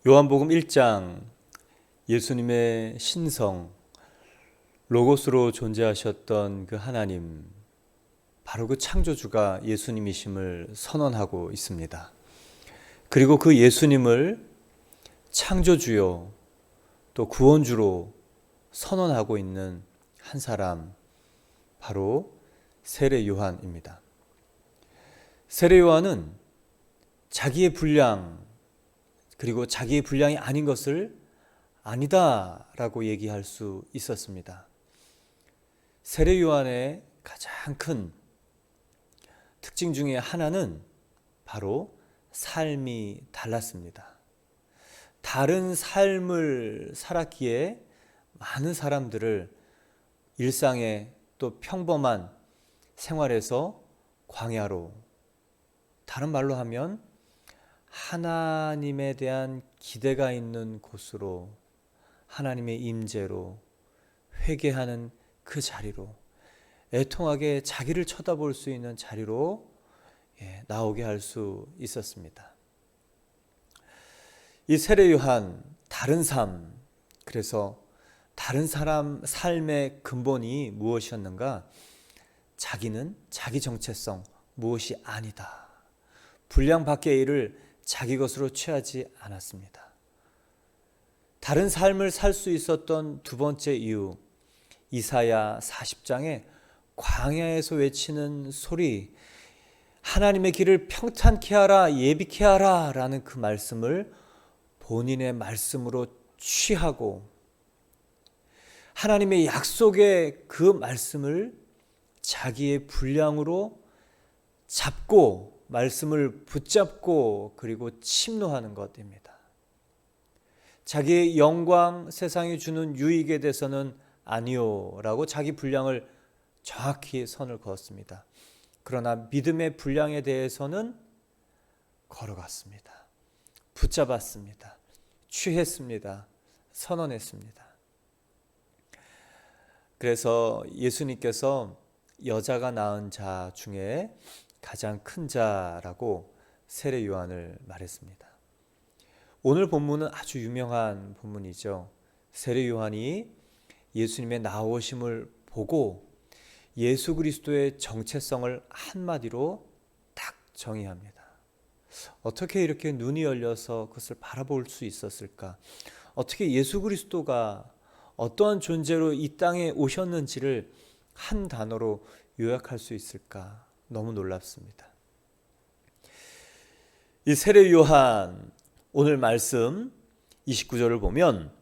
요한복음 1장 예수님의 신성, 로고스로 존재하셨던 그 하나님, 바로 그 창조주가 예수님이심을 선언하고 있습니다. 그리고 그 예수님을 창조주요 또 구원주로 선언하고 있는 한 사람, 바로 세례 요한입니다. 세례 요한은 자기의 분량, 그리고 자기의 분량이 아닌 것을 아니다라고 얘기할 수 있었습니다. 세례 요한의 가장 큰 특징 중에 하나는 바로 삶이 달랐습니다. 다른 삶을 살았기에 많은 사람들을 일상의 또 평범한 생활에서 광야로, 다른 말로 하면 하나님에 대한 기대가 있는 곳으로, 하나님의 임재로, 회개하는 그 자리로, 애통하게 자기를 쳐다볼 수 있는 자리로 나오게 할 수 있었습니다. 이 세례 요한, 다른 삶, 그래서 다른 사람 삶의 근본이 무엇이었는가? 자기는 자기 정체성, 무엇이 아니다. 분량 밖의 일을 자기 것으로 취하지 않았습니다. 다른 삶을 살 수 있었던 두 번째 이유, 이사야 40장에 광야에서 외치는 소리, 하나님의 길을 평탄케 하라, 예비케 하라 라는 그 말씀을 본인의 말씀으로 취하고, 하나님의 약속의 그 말씀을 자기의 분량으로 잡고, 말씀을 붙잡고, 그리고 침노하는 것입니다. 자기의 영광, 세상이 주는 유익에 대해서는 아니요 라고 자기 분량을 정확히 선을 그었습니다. 그러나 믿음의 분량에 대해서는 걸어갔습니다. 붙잡았습니다. 취했습니다. 선언했습니다. 그래서 예수님께서 여자가 낳은 자 중에 가장 큰 자라고 세례 요한을 말했습니다. 오늘 본문은 아주 유명한 본문이죠. 세례 요한이 예수님의 나오심을 보고 예수 그리스도의 정체성을 한마디로 딱 정의합니다. 어떻게 이렇게 눈이 열려서 그것을 바라볼 수 있었을까? 어떻게 예수 그리스도가 어떠한 존재로 이 땅에 오셨는지를 한 단어로 요약할 수 있을까? 너무 놀랍습니다. 이 세례 요한, 오늘 말씀 29절을 보면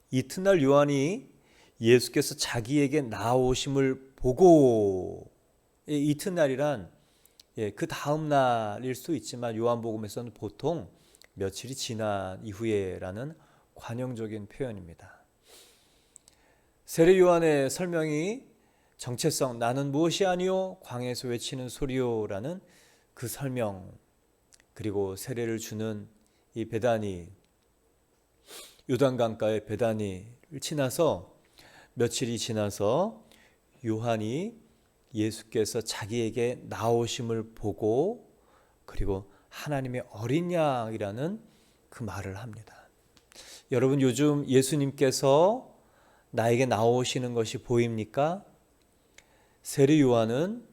이튿날 요한이 예수께서 자기에게 나오심을 보고, 이튿날이란 그 다음 날일 수 있지만 요한복음에서는 보통 며칠이 지난 이후에라는 관용적인 표현입니다. 세례 요한의 설명이 정체성, 나는 무엇이 아니요 광야에서 외치는 소리요라는 그 설명, 그리고 세례를 주는 이 베다니, 요단강가의 베다니를 지나서 며칠이 지나서 요한이 예수께서 자기에게 나오심을 보고, 그리고 하나님의 어린 양이라는 그 말을 합니다. 여러분, 요즘 예수님께서 나에게 나오시는 것이 보입니까? 세례 요한은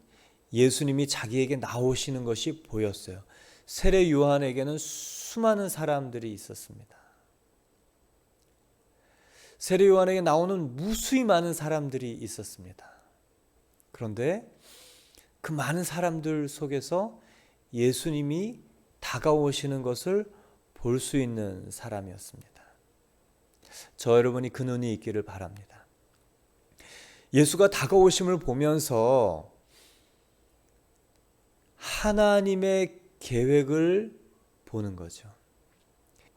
예수님이 자기에게 나오시는 것이 보였어요. 세례 요한에게는 수많은 사람들이 있었습니다. 세례 요한에게 나오는 무수히 많은 사람들이 있었습니다. 그런데 그 많은 사람들 속에서 예수님이 다가오시는 것을 볼 수 있는 사람이었습니다. 저 여러분이 그 눈이 있기를 바랍니다. 예수가 다가오심을 보면서 하나님의 계획을 보는 거죠.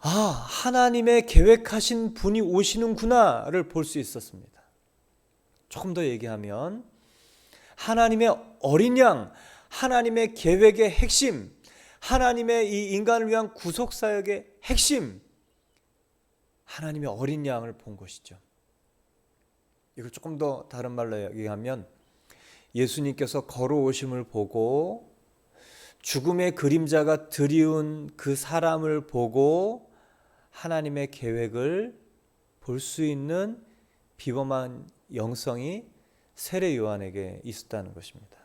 아, 하나님의 계획하신 분이 오시는구나를 볼 수 있었습니다. 조금 더 얘기하면 하나님의 어린 양, 하나님의 계획의 핵심, 하나님의 이 인간을 위한 구속사역의 핵심, 하나님의 어린 양을 본 것이죠. 이걸 조금 더 다른 말로 얘기하면 예수님께서 걸어오심을 보고 죽음의 그림자가 드리운 그 사람을 보고 하나님의 계획을 볼 수 있는 비범한 영성이 세례 요한에게 있었다는 것입니다.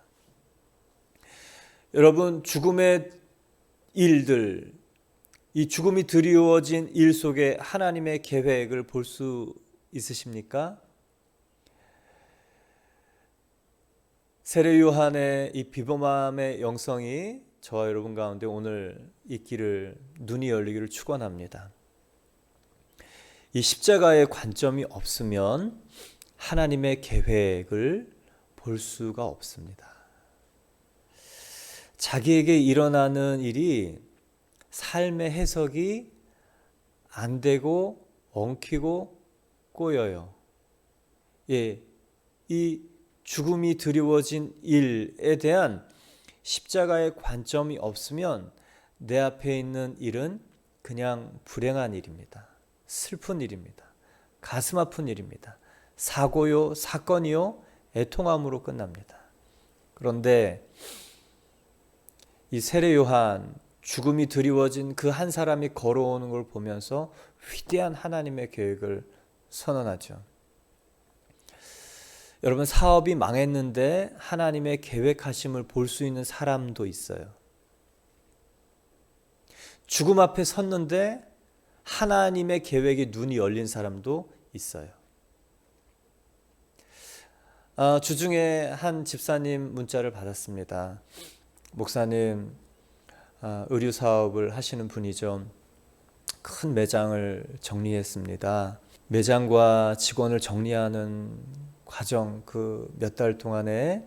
여러분, 죽음의 일들, 이 죽음이 드리워진 일 속에 하나님의 계획을 볼 수 있으십니까? 세례 요한의 이 비범함의 영성이 저와 여러분 가운데 오늘 있기를, 눈이 열리기를 축원합니다. 이 십자가의 관점이 없으면 하나님의 계획을 볼 수가 없습니다. 자기에게 일어나는 일이 삶의 해석이 안 되고 엉키고 꼬여요. 예, 이 죽음이 드리워진 일에 대한 십자가의 관점이 없으면 내 앞에 있는 일은 그냥 불행한 일입니다. 슬픈 일입니다. 가슴 아픈 일입니다. 사고요, 사건이요, 애통함으로 끝납니다. 그런데 이 세례 요한, 죽음이 드리워진 그 한 사람이 걸어오는 걸 보면서 위대한 하나님의 계획을 선언하죠. 여러분, 사업이 망했는데 하나님의 계획하심을 볼 수 있는 사람도 있어요. 죽음 앞에 섰는데 하나님의 계획에 눈이 열린 사람도 있어요. 주중에 한 집사님 문자를 받았습니다. 목사님, 의류 사업을 하시는 분이죠. 큰 매장을 정리했습니다. 매장과 직원을 정리하는 과정, 그 몇 달 동안에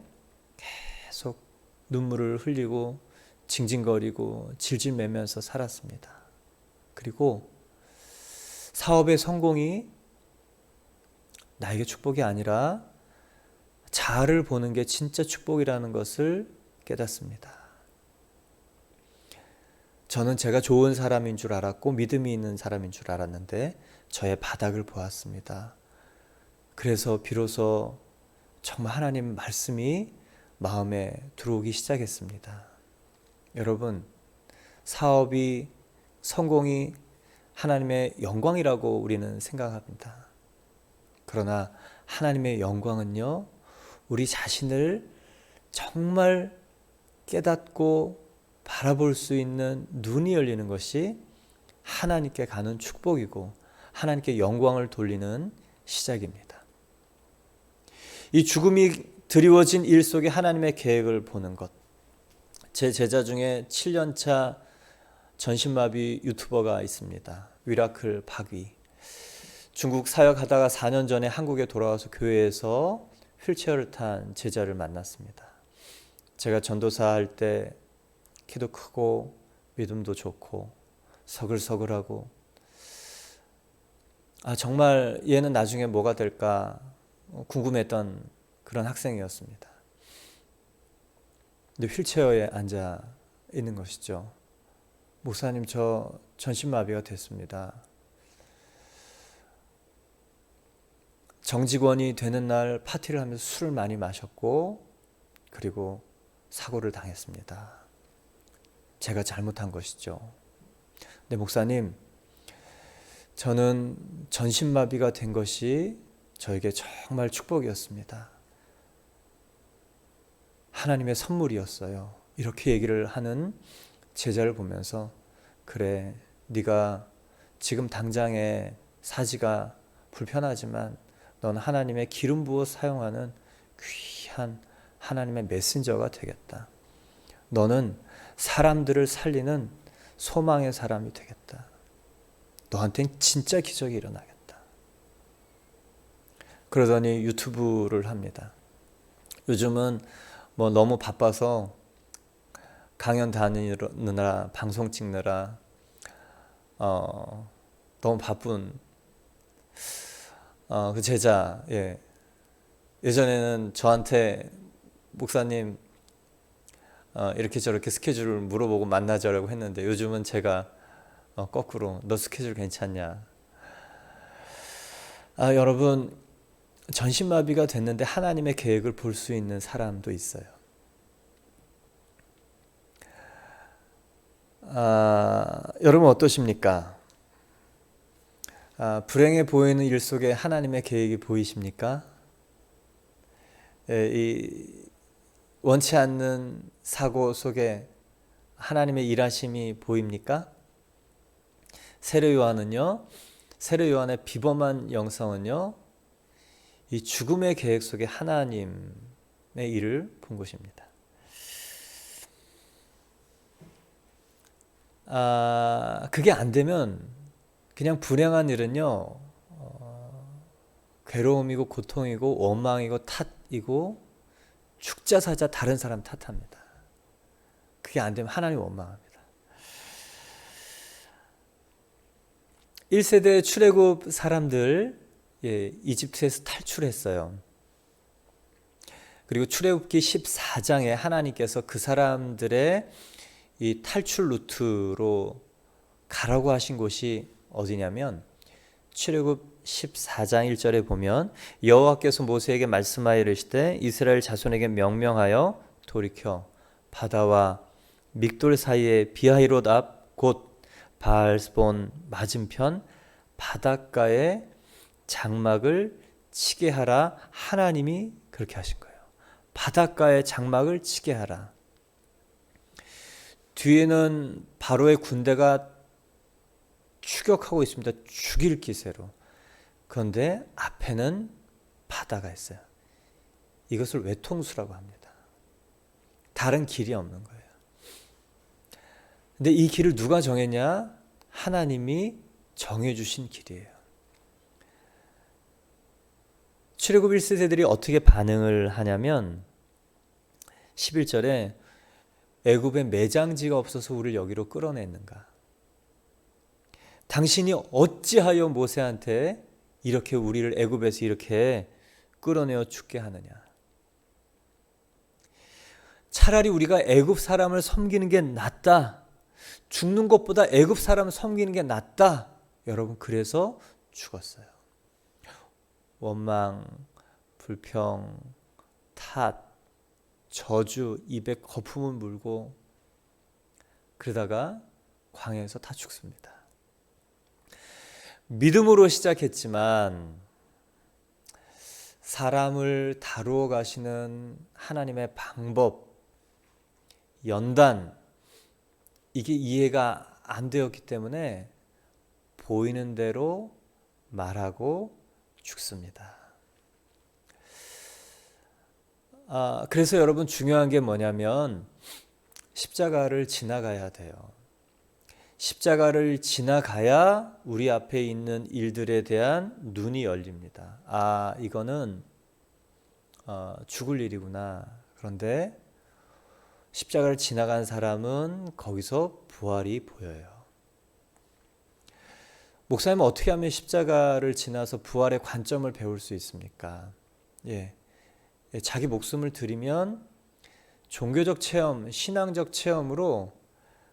계속 눈물을 흘리고 징징거리고 질질 매면서 살았습니다. 그리고 사업의 성공이 나에게 축복이 아니라 자아를 보는 게 진짜 축복이라는 것을 깨닫습니다. 저는 제가 좋은 사람인 줄 알았고 믿음이 있는 사람인 줄 알았는데 저의 바닥을 보았습니다. 그래서 비로소 정말 하나님 말씀이 마음에 들어오기 시작했습니다. 여러분, 사업이, 성공이 하나님의 영광이라고 우리는 생각합니다. 그러나 하나님의 영광은요, 우리 자신을 정말 깨닫고 바라볼 수 있는 눈이 열리는 것이 하나님께 가는 축복이고 하나님께 영광을 돌리는 시작입니다. 이 죽음이 드리워진 일 속에 하나님의 계획을 보는 것. 제 제자 중에 7년차 전신마비 유튜버가 있습니다. 위라클 박위. 중국 사역하다가 4년 전에 한국에 돌아와서 교회에서 휠체어를 탄 제자를 만났습니다. 제가 전도사 할 때 키도 크고 믿음도 좋고 서글서글하고 정말 얘는 나중에 뭐가 될까 궁금했던 그런 학생이었습니다. 근데 휠체어에 앉아 있는 것이죠. 목사님, 저 전신마비가 됐습니다. 정직원이 되는 날 파티를 하면서 술을 많이 마셨고 그리고 사고를 당했습니다. 제가 잘못한 것이죠. 근데 목사님, 저는 전신마비가 된 것이 저에게 정말 축복이었습니다. 하나님의 선물이었어요. 이렇게 얘기를 하는 제자를 보면서 그래, 네가 지금 당장의 사지가 불편하지만 넌 하나님의 기름 부어 사용하는 귀한 하나님의 메신저가 되겠다. 너는 사람들을 살리는 소망의 사람이 되겠다. 너한테는 진짜 기적이 일어나겠다. 그러더니 유튜브를 합니다. 요즘은 너무 바빠서 강연 다니느라 방송 찍느라 너무 바쁜 그 제자. 예전에는 저한테 목사님 이렇게 저렇게 스케줄을 물어보고 만나자라고 했는데 요즘은 제가 거꾸로 너 스케줄 괜찮냐. 여러분, 전신마비가 됐는데 하나님의 계획을 볼 수 있는 사람도 있어요. 여러분 어떠십니까? 불행해 보이는 일 속에 하나님의 계획이 보이십니까? 이 원치 않는 사고 속에 하나님의 일하심이 보입니까? 세례 요한의 비범한 영성은요, 이 죽음의 계획 속에 하나님의 일을 본 것입니다. 그게 안 되면 그냥 불행한 일은요, 괴로움이고 고통이고 원망이고 탓이고 축자사자 다른 사람 탓합니다. 그게 안 되면 하나님 원망합니다. 1세대 출애굽 사람들, 이집트에서 탈출했어요. 그리고 출애굽기 14장에 하나님께서 그 사람들의 이 탈출 루트로 가라고 하신 곳이 어디냐면 출애굽 14장 1절에 보면 여호와께서 모세에게 말씀하여 이르시되 이스라엘 자손에게 명명하여 돌이켜 바다와 믹돌 사이에 비하히롯 앞 곧 바알스본 맞은편 바닷가에 장막을 치게 하라. 하나님이 그렇게 하신 거예요. 바닷가에 장막을 치게 하라. 뒤에는 바로의 군대가 추격하고 있습니다. 죽일 기세로. 그런데 앞에는 바다가 있어요. 이것을 외통수라고 합니다. 다른 길이 없는 거예요. 근데 이 길을 누가 정했냐? 하나님이 정해주신 길이에요. 출애굽 1세대들이 어떻게 반응을 하냐면 11절에 애굽에 매장지가 없어서 우리를 여기로 끌어냈는가? 당신이 어찌하여 모세한테 이렇게 우리를 애굽에서 이렇게 끌어내어 죽게 하느냐? 차라리 우리가 애굽 사람을 섬기는 게 낫다. 죽는 것보다 애굽 사람을 섬기는 게 낫다. 여러분, 그래서 죽었어요. 원망, 불평, 탓, 저주, 입에 거품을 물고 그러다가 광야에서 다 죽습니다. 믿음으로 시작했지만 사람을 다루어 가시는 하나님의 방법, 연단, 이게 이해가 안 되었기 때문에 보이는 대로 말하고 죽습니다. 그래서 여러분 중요한 게 뭐냐면 십자가를 지나가야 돼요. 십자가를 지나가야 우리 앞에 있는 일들에 대한 눈이 열립니다. 이거는 죽을 일이구나. 그런데 십자가를 지나간 사람은 거기서 부활이 보여요. 목사님은 어떻게 하면 십자가를 지나서 부활의 관점을 배울 수 있습니까? 자기 목숨을 드리면 종교적 체험, 신앙적 체험으로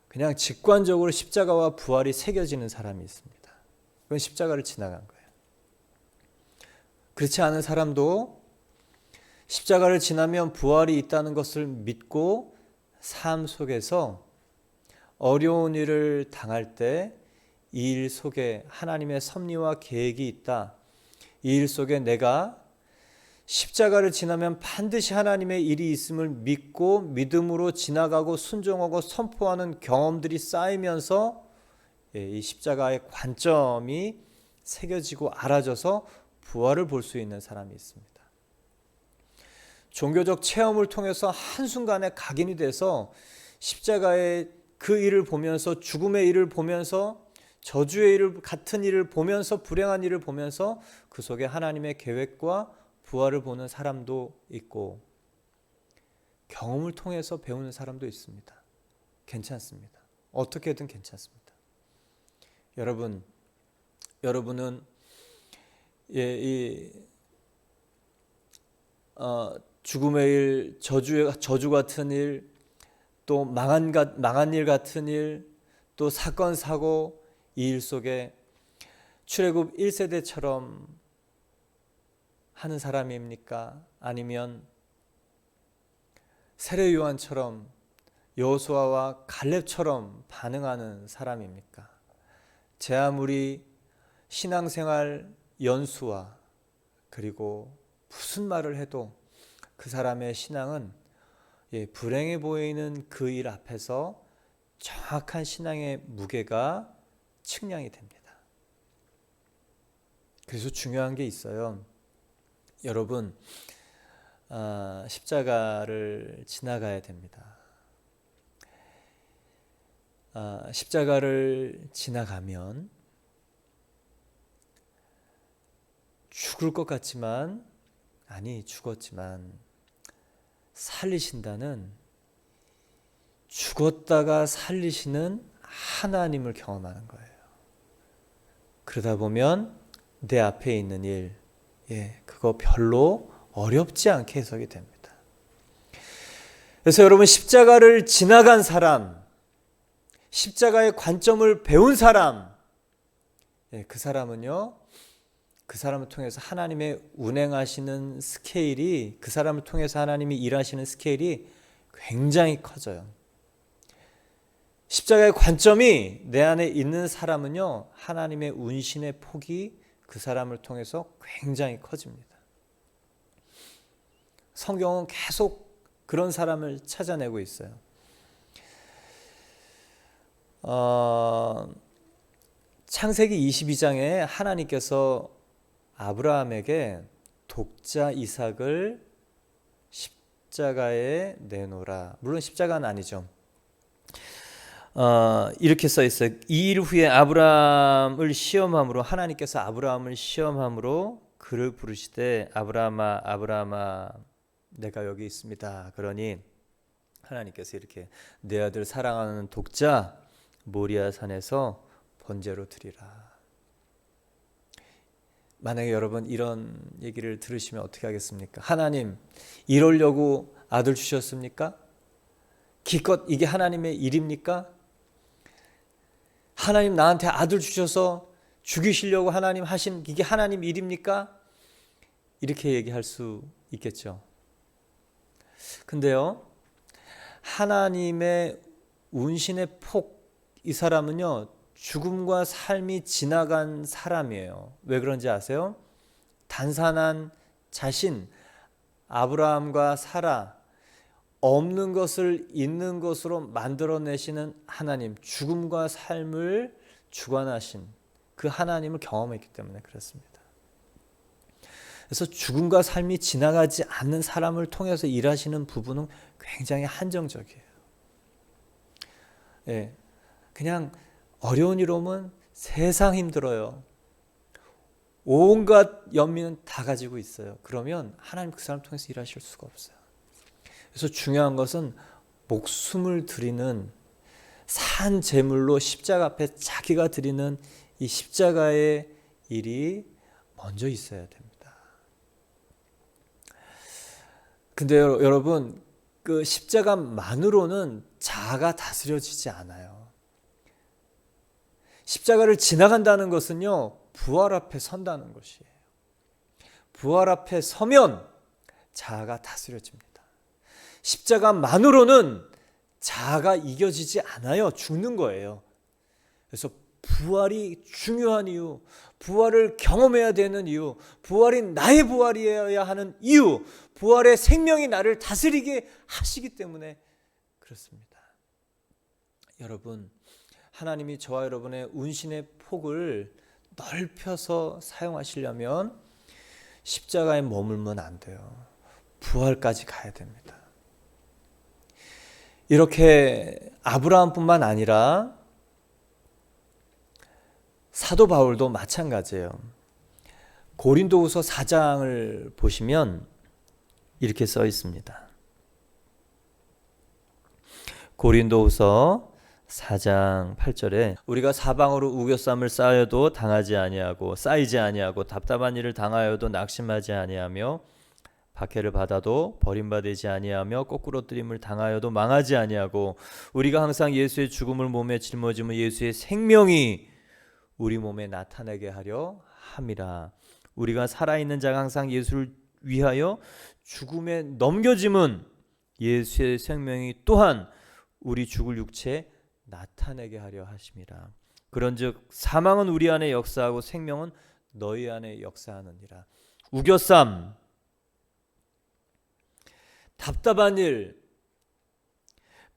그냥 직관적으로 십자가와 부활이 새겨지는 사람이 있습니다. 그건 십자가를 지나간 거예요. 그렇지 않은 사람도 십자가를 지나면 부활이 있다는 것을 믿고 삶 속에서 어려운 일을 당할 때 이 일 속에 하나님의 섭리와 계획이 있다. 이 일 속에 내가 십자가를 지나면 반드시 하나님의 일이 있음을 믿고 믿음으로 지나가고 순종하고 선포하는 경험들이 쌓이면서 이 십자가의 관점이 새겨지고 알아져서 부활을 볼 수 있는 사람이 있습니다. 종교적 체험을 통해서 한순간에 각인이 돼서 십자가의 그 일을 보면서 죽음의 일을 보면서 저주의 일을 같은 일을 보면서 불행한 일을 보면서 그 속에 하나님의 계획과 부활을 보는 사람도 있고 경험을 통해서 배우는 사람도 있습니다. 괜찮습니다. 어떻게든 괜찮습니다. 여러분은 죽음의 일, 저주 같은 일, 또 망한 일 같은 일, 또 사건 사고 이 일 속에 출애굽 1세대처럼 하는 사람입니까? 아니면 세례 요한처럼 여호수아와 갈렙처럼 반응하는 사람입니까? 제 아무리 신앙생활 연수와 그리고 무슨 말을 해도 그 사람의 신앙은 불행해 보이는 그 일 앞에서 정확한 신앙의 무게가 측량이 됩니다. 그래서 중요한 게 있어요. 여러분, 십자가를 지나가야 됩니다. 십자가를 지나가면 죽을 것 같지만, 아니 죽었지만 살리신다는, 죽었다가 살리시는 하나님을 경험하는 거예요. 그러다 보면 내 앞에 있는 일, 그거 별로 어렵지 않게 해석이 됩니다. 그래서 여러분, 십자가를 지나간 사람, 십자가의 관점을 배운 사람, 그 사람은요, 그 사람을 통해서 하나님의 운행하시는 스케일이, 그 사람을 통해서 하나님이 일하시는 스케일이 굉장히 커져요. 십자가의 관점이 내 안에 있는 사람은요, 하나님의 운신의 폭이 그 사람을 통해서 굉장히 커집니다. 성경은 계속 그런 사람을 찾아내고 있어요. 창세기 22장에 하나님께서 아브라함에게 독자 이삭을 십자가에 내놓으라. 물론 십자가는 아니죠. 이렇게 써 있어요. 이 일 후에 아브라함을 시험함으로, 하나님께서 아브라함을 시험함으로 그를 부르시되 아브라함아 아브라함아 내가 여기 있습니다. 그러니 하나님께서 이렇게 내 아들 사랑하는 독자 모리아 산에서 번제로 드리라. 만약에 여러분 이런 얘기를 들으시면 어떻게 하겠습니까? 하나님, 이러려고 아들 주셨습니까? 기껏 이게 하나님의 일입니까? 하나님 나한테 아들 주셔서 죽이시려고 하나님 하신 이게 하나님 일입니까? 이렇게 얘기할 수 있겠죠. 근데요, 하나님의 운신의 폭, 이 사람은요, 죽음과 삶이 지나간 사람이에요. 왜 그런지 아세요? 단산한 자신, 아브라함과 사라, 없는 것을 있는 것으로 만들어내시는 하나님, 죽음과 삶을 주관하신 그 하나님을 경험했기 때문에 그렇습니다. 그래서 죽음과 삶이 지나가지 않는 사람을 통해서 일하시는 부분은 굉장히 한정적이에요. 그냥 어려운 일 오면 세상 힘들어요. 온갖 연민은 다 가지고 있어요. 그러면 하나님 그 사람 통해서 일하실 수가 없어요. 그래서 중요한 것은 목숨을 드리는 산 제물로 십자가 앞에 자기가 드리는 이 십자가의 일이 먼저 있어야 됩니다. 근데 여러분, 그 십자가만으로는 자아가 다스려지지 않아요. 십자가를 지나간다는 것은요, 부활 앞에 선다는 것이에요. 부활 앞에 서면 자아가 다스려집니다. 십자가만으로는 자아가 이겨지지 않아요. 죽는 거예요. 그래서 부활이 중요한 이유, 부활을 경험해야 되는 이유, 부활이 나의 부활이어야 하는 이유, 부활의 생명이 나를 다스리게 하시기 때문에 그렇습니다. 여러분, 하나님이 저와 여러분의 운신의 폭을 넓혀서 사용하시려면 십자가에 머물면 안 돼요. 부활까지 가야 됩니다. 이렇게 아브라함뿐만 아니라 사도 바울도 마찬가지예요. 고린도후서 4장을 보시면 이렇게 써 있습니다. 고린도후서 4장 8절에 우리가 사방으로 우겨쌈을 쌓여도 당하지 아니하고 쌓이지 아니하고 답답한 일을 당하여도 낙심하지 아니하며 박해를 받아도 버림받지 아니하며 거꾸로 뜨림을 당하여도 망하지 아니하고 우리가 항상 예수의 죽음을 몸에 짊어지며 예수의 생명이 우리 몸에 나타나게 하려 함이라. 우리가 살아있는 자가 항상 예수를 위하여 죽음에 넘겨짐은 예수의 생명이 또한 우리 죽을 육체에 나타내게 하려 하심이라. 그런즉 사망은 우리 안에 역사하고 생명은 너희 안에 역사하느니라. 우겨쌈, 답답한 일,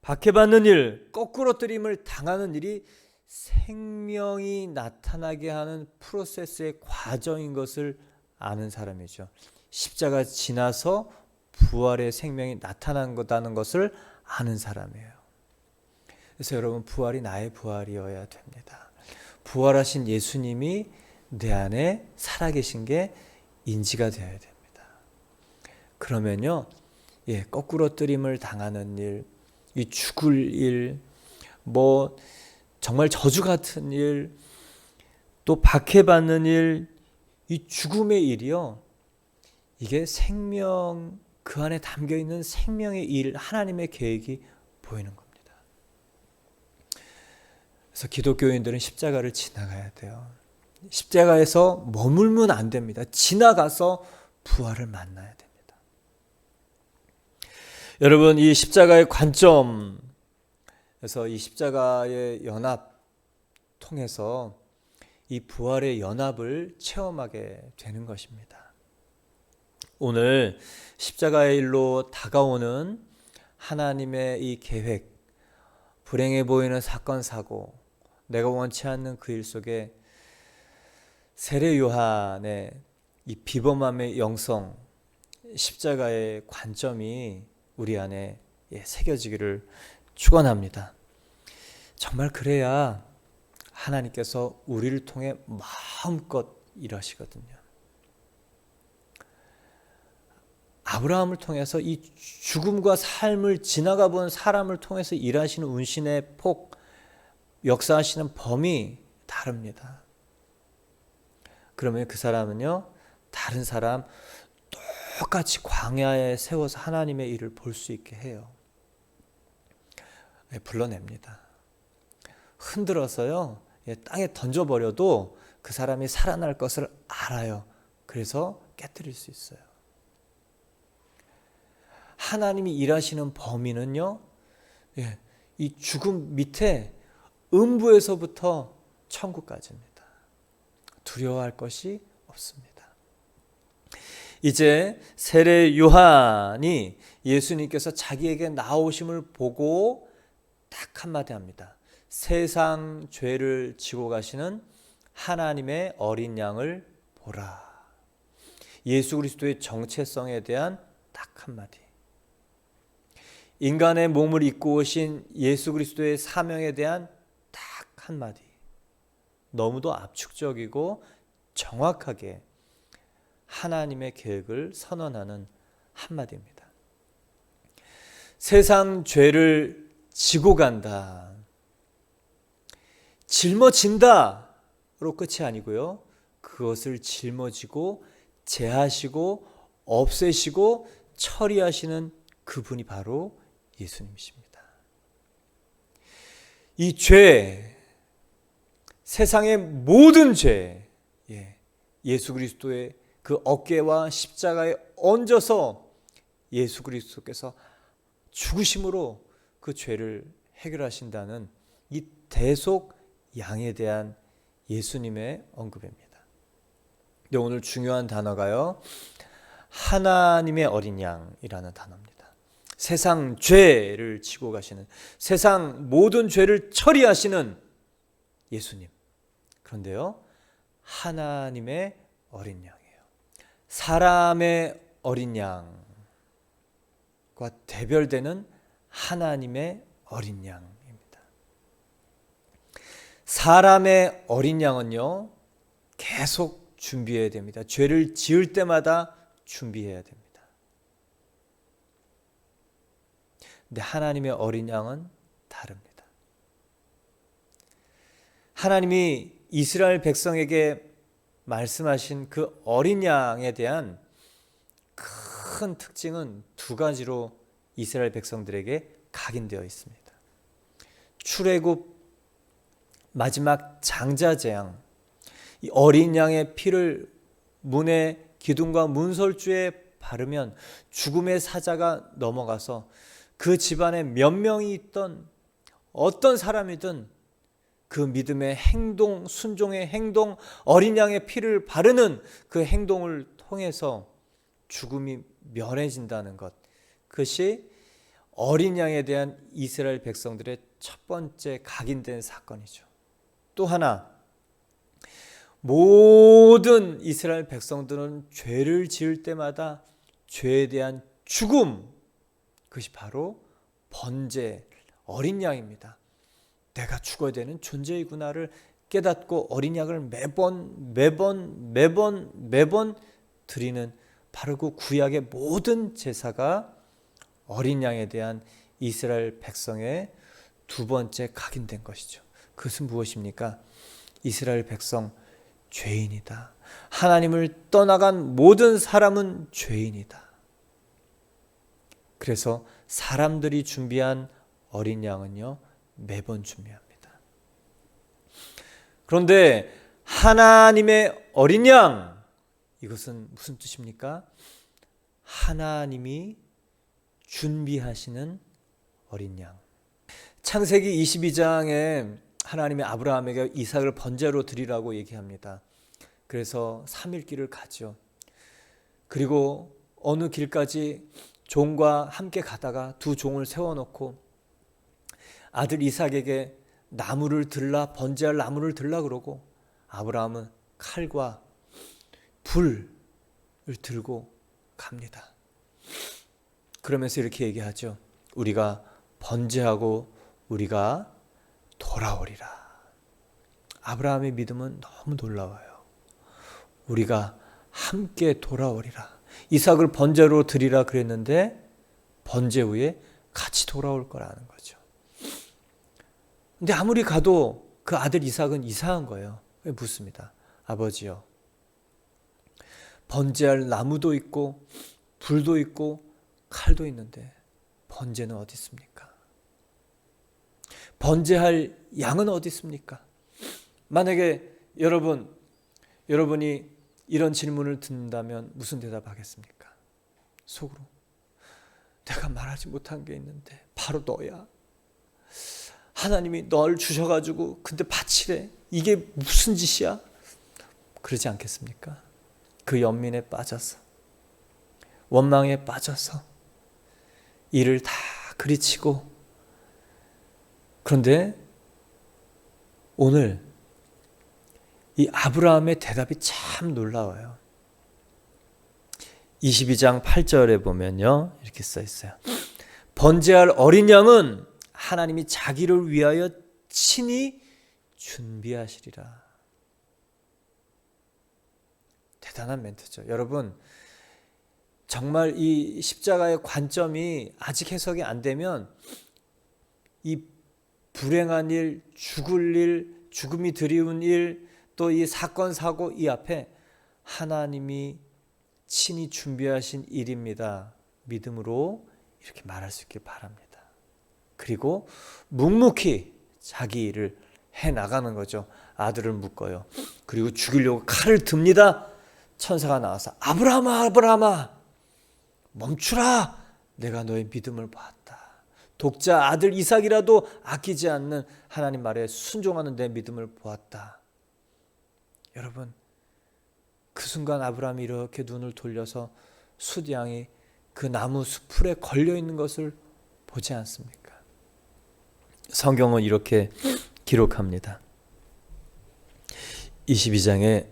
박해받는 일, 거꾸로뜨림을 당하는 일이 생명이 나타나게 하는 프로세스의 과정인 것을 아는 사람이죠. 십자가 지나서 부활의 생명이 나타난 거다는 것을 아는 사람이에요. 그래서 여러분, 부활이 나의 부활이어야 됩니다. 부활하신 예수님이 내 안에 살아계신 게 인지가 되어야 됩니다. 그러면요, 거꾸로뜨림을 당하는 일, 이 죽을 일, 뭐 정말 저주 같은 일, 또 박해받는 일, 이 죽음의 일이요, 이게 생명, 그 안에 담겨있는 생명의 일, 하나님의 계획이 보이는 겁니다. 그래서 기독교인들은 십자가를 지나가야 돼요. 십자가에서 머물면 안 됩니다. 지나가서 부활을 만나야 됩니다. 여러분, 이 십자가의 관점, 그래서 이 십자가의 연합 통해서 이 부활의 연합을 체험하게 되는 것입니다. 오늘 십자가의 일로 다가오는 하나님의 이 계획, 불행해 보이는 사건 사고, 내가 원치 않는 그 일 속에 세례 요한의 이 비범함의 영성, 십자가의 관점이 우리 안에 새겨지기를 축원합니다. 정말 그래야 하나님께서 우리를 통해 마음껏 일하시거든요. 아브라함을 통해서 이 죽음과 삶을 지나가 본 사람을 통해서 일하시는 운신의 폭, 역사하시는 범위 다릅니다. 그러면 그 사람은요, 다른 사람 똑같이 광야에 세워서 하나님의 일을 볼 수 있게 해요. 불러냅니다. 흔들어서요, 땅에 던져버려도 그 사람이 살아날 것을 알아요. 그래서 깨뜨릴 수 있어요. 하나님이 일하시는 범위는요, 이 죽음 밑에 음부에서부터 천국까지입니다. 두려워할 것이 없습니다. 이제 세례 요한이 예수님께서 자기에게 나오심을 보고 딱 한마디 합니다. 세상 죄를 지고 가시는 하나님의 어린 양을 보라. 예수 그리스도의 정체성에 대한 딱 한마디. 인간의 몸을 입고 오신 예수 그리스도의 사명에 대한 딱 한마디. 너무도 압축적이고 정확하게 하나님의 계획을 선언하는 한마디입니다. 세상 죄를 지고 간다, 짊어진다로 끝이 아니고요, 그것을 짊어지고 제하시고 없애시고 처리하시는 그분이 바로 예수님이십니다. 이 죄, 세상의 모든 죄, 예수 그리스도의 그 어깨와 십자가에 얹어서 예수 그리스도께서 죽으심으로 그 죄를 해결하신다는 이 대속 양에 대한 예수님의 언급입니다. 근데 오늘 중요한 단어가요, 하나님의 어린 양이라는 단어입니다. 세상 죄를 지고 가시는, 세상 모든 죄를 처리하시는 예수님. 그런데요, 하나님의 어린 양이에요. 사람의 어린 양과 대별되는 하나님의 어린 양입니다. 사람의 어린 양은요, 계속 준비해야 됩니다. 죄를 지을 때마다 준비해야 됩니다. 근데 하나님의 어린 양은 다릅니다. 하나님이 이스라엘 백성에게 말씀하신 그 어린 양에 대한 큰 특징은 두 가지로 이스라엘 백성들에게 각인되어 있습니다. 출애굽 마지막 장자 재앙, 이 어린 양의 피를 문의 기둥과 문설주에 바르면 죽음의 사자가 넘어가서 그 집안에 몇 명이 있던 어떤 사람이든 그 믿음의 행동, 순종의 행동, 어린 양의 피를 바르는 그 행동을 통해서 죽음이 면해진다는 것, 그것이 어린 양에 대한 이스라엘 백성들의 첫 번째 각인된 사건이죠. 또 하나, 모든 이스라엘 백성들은 죄를 지을 때마다 죄에 대한 죽음, 그것이 바로 번제, 어린 양입니다. 내가 죽어야 되는 존재이구나를 깨닫고 어린 양을 매번 드리는 바로 그 구약의 모든 제사가 어린 양에 대한 이스라엘 백성의 두 번째 각인된 것이죠. 그것은 무엇입니까? 이스라엘 백성 죄인이다. 하나님을 떠나간 모든 사람은 죄인이다. 그래서 사람들이 준비한 어린 양은요, 매번 준비합니다. 그런데 하나님의 어린 양, 이것은 무슨 뜻입니까? 하나님이 준비하시는 어린 양. 창세기 22장에 하나님이 아브라함에게 이삭을 번제로 드리라고 얘기합니다. 그래서 3일 길을 가죠. 그리고 어느 길까지 종과 함께 가다가 두 종을 세워놓고 아들 이삭에게 나무를 들라, 번제할 나무를 들라 그러고 아브라함은 칼과 불을 들고 갑니다. 그러면서 이렇게 얘기하죠. 우리가 번제하고 우리가 돌아오리라. 아브라함의 믿음은 너무 놀라워요. 우리가 함께 돌아오리라. 이삭을 번제로 드리라 그랬는데 번제 후에 같이 돌아올 거라는 거죠. 근데 아무리 가도 그 아들 이삭은 이상한 거예요. 묻습니다. 아버지요, 번제할 나무도 있고 불도 있고 칼도 있는데 번제는 어디 있습니까? 번제할 양은 어디 있습니까? 만약에 여러분이 이런 질문을 듣는다면 무슨 대답하겠습니까? 속으로 내가 말하지 못한 게 있는데 바로 너야. 하나님이 널 주셔가지고 근데 바치래. 이게 무슨 짓이야? 그러지 않겠습니까? 그 연민에 빠져서, 원망에 빠져서 이를 다 그리치고. 그런데 오늘 이 아브라함의 대답이 참 놀라워요. 22장 8절에 보면요, 이렇게 써 있어요. 번제할 어린 양은 하나님이 자기를 위하여 친히 준비하시리라. 대단한 멘트죠. 여러분, 정말 이 십자가의 관점이 아직 해석이 안 되면 이 불행한 일, 죽을 일, 죽음이 드리운 일, 또 이 사건 사고 이 앞에 하나님이 친히 준비하신 일입니다. 믿음으로 이렇게 말할 수 있길 바랍니다. 그리고 묵묵히 자기 일을 해나가는 거죠. 아들을 묶어요. 그리고 죽이려고 칼을 듭니다. 천사가 나와서 아브라함아, 아브라함아, 멈추라. 내가 너의 믿음을 봤다. 독자 아들 이삭이라도 아끼지 않는 하나님 말에 순종하는 내 믿음을 보았다. 여러분, 그 순간 아브라함이 이렇게 눈을 돌려서 숫양이 그 나무 숲풀에 걸려 있는 것을 보지 않습니까? 성경은 이렇게 기록합니다. 22장에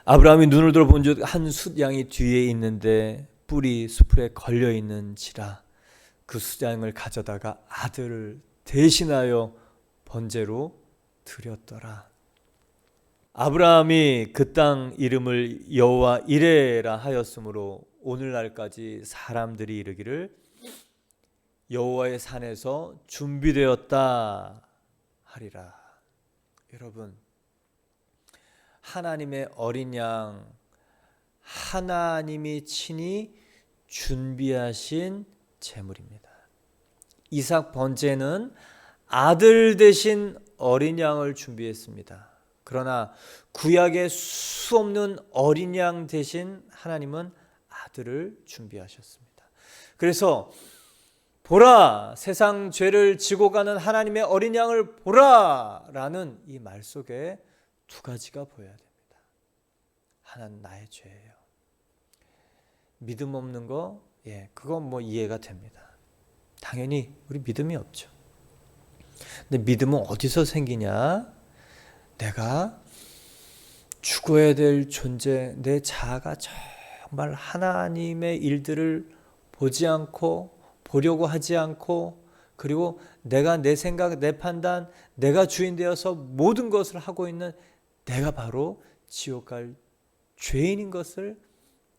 아브라함이 눈을 들어본 즉 한 숫양이 뒤에 있는데 뿔이 숲풀에 걸려 있는지라 그 숫양을 가져다가 아들을 대신하여 번제로 드렸더라. 아브라함이 그 땅 이름을 여호와 이레라 하였으므로 오늘날까지 사람들이 이르기를 여호와의 산에서 준비되었다 하리라. 여러분, 하나님의 어린 양, 하나님이 친히 준비하신 제물입니다. 이삭 번제는 아들 대신 어린 양을 준비했습니다. 그러나 구약의 수없는 어린 양 대신 하나님은 아들을 준비하셨습니다. 그래서 보라, 세상 죄를 지고 가는 하나님의 어린 양을 보라 라는 이 말 속에 두 가지가 보여야 됩니다. 하나는 나의 죄예요. 믿음 없는 거, 그건 뭐 이해가 됩니다. 당연히 우리 믿음이 없죠. 근데 믿음은 어디서 생기냐? 내가 죽어야 될 존재, 내 자아가 정말 하나님의 일들을 보지 않고 보려고 하지 않고, 그리고 내가 내 생각, 내 판단, 내가 주인 되어서 모든 것을 하고 있는 내가 바로 지옥 갈 죄인인 것을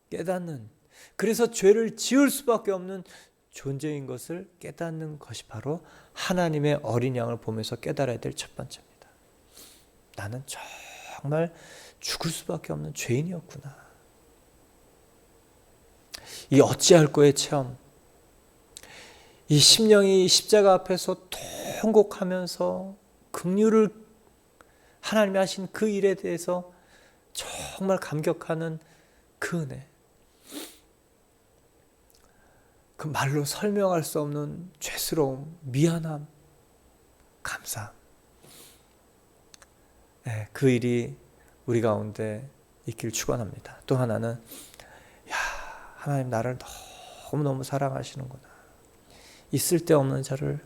깨닫는, 그래서 죄를 지을 수밖에 없는 존재인 것을 깨닫는 것이 바로 하나님의 어린 양을 보면서 깨달아야 될 첫 번째입니다. 나는 정말 죽을 수밖에 없는 죄인이었구나. 이 어찌할 거의 체험, 이 심령이 십자가 앞에서 통곡하면서 긍휼을 하나님이 하신 그 일에 대해서 정말 감격하는 그 은혜, 그 말로 설명할 수 없는 죄스러움, 미안함, 감사, 그 일이 우리 가운데 있기를 축원합니다. 또 하나는, 하나님 나를 너무너무 사랑하시는구나. 이 쓸데없는 자를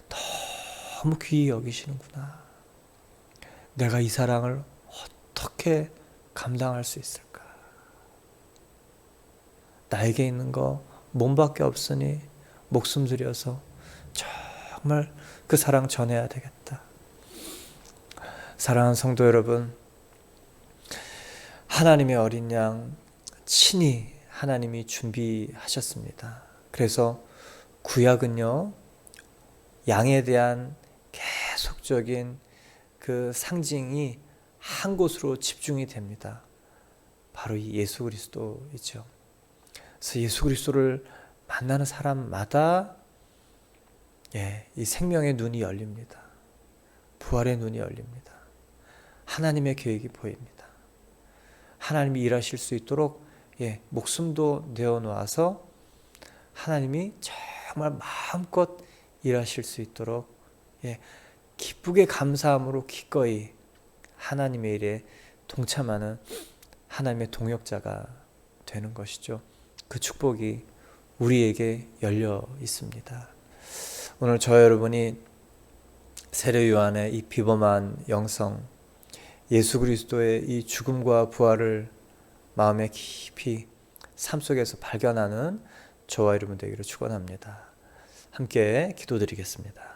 너무 귀히 여기시는구나. 내가 이 사랑을 어떻게 감당할 수 있을까? 나에게 있는 거 몸밖에 없으니 목숨 들여서 정말 그 사랑 전해야 되겠다. 사랑하는 성도 여러분, 하나님의 어린 양 친히 하나님이 준비하셨습니다. 그래서 구약은요, 양에 대한 계속적인 그 상징이 한 곳으로 집중이 됩니다. 바로 이 예수 그리스도이죠. 그래서 예수 그리스도를 만나는 사람마다 이 생명의 눈이 열립니다. 부활의 눈이 열립니다. 하나님의 계획이 보입니다. 하나님이 일하실 수 있도록 목숨도 내어놓아서 하나님이 정말 마음껏 일하실 수 있도록 기쁘게 감사함으로 기꺼이 하나님의 일에 동참하는 하나님의 동역자가 되는 것이죠. 그 축복이 우리에게 열려 있습니다. 오늘 저 여러분이 세례 요한의 이 비범한 영성, 예수 그리스도의 이 죽음과 부활을 마음에 깊이 삶 속에서 발견하는 저와 여러분 되기를 축원합니다. 함께 기도드리겠습니다.